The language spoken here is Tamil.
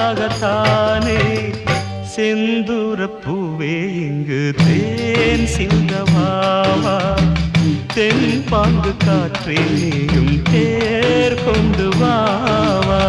உனக்காகத்தானே செந்தூர பூவே இங்கு தேன் சிந்தவாவா தென் பாங்கு காற்றே நீயும் தேர் கொண்டு வாவா